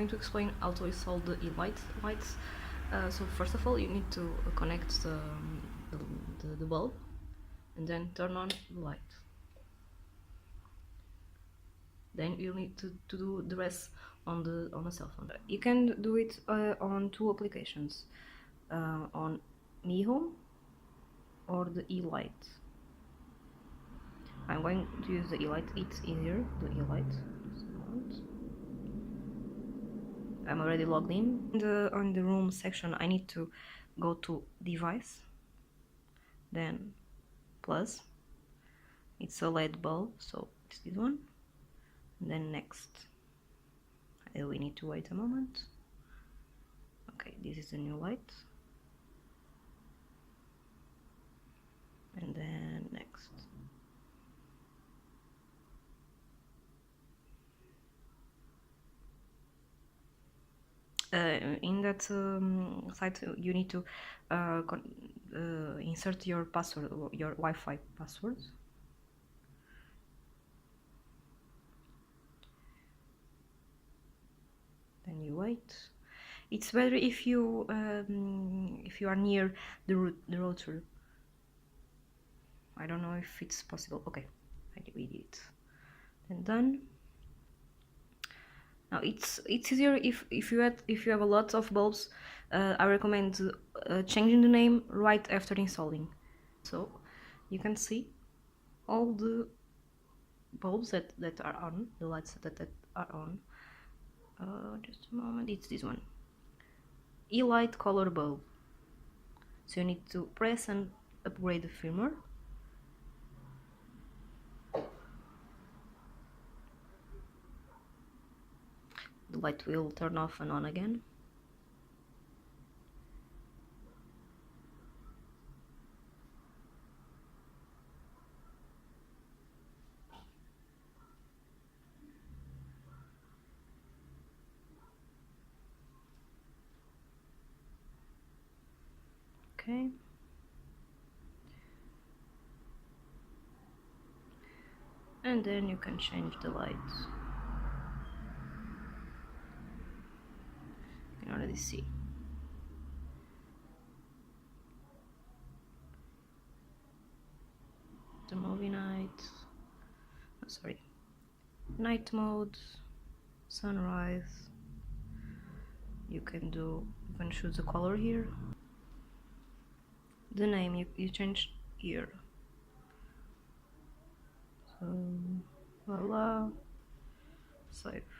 going to explain how to install the Yeelight lights. So first of all, you need to connect the bulb and then turn on the light. Then you need to do the rest on the cell phone. You can do it on two applications, on Mi Home or the Yeelight. I'm going to use the Yeelight. It's easier, the Yeelight. I'm already logged in. On the room section, I need to go to device, then plus. It's a LED bulb, so it's this one. And then next. We need to wait a moment. Okay, this is the new light. And then next. In that site, you need to insert your password, your Wi-Fi password. Then you wait. It's better if you are near the router. I don't know if it's possible. Okay, I did it. And done. Now it's easier if you have a lot of bulbs. I recommend changing the name right after installing. So you can see all the bulbs that are on, the lights that are on. Just a moment, it's this one, Yeelight color bulb. So you need to press and upgrade the firmware. The light will turn off and on again. Okay. And then you can change the lights. You can already see. The movie night, oh, sorry, night mode, sunrise. You can choose the color here. The name you change here. So voila, save.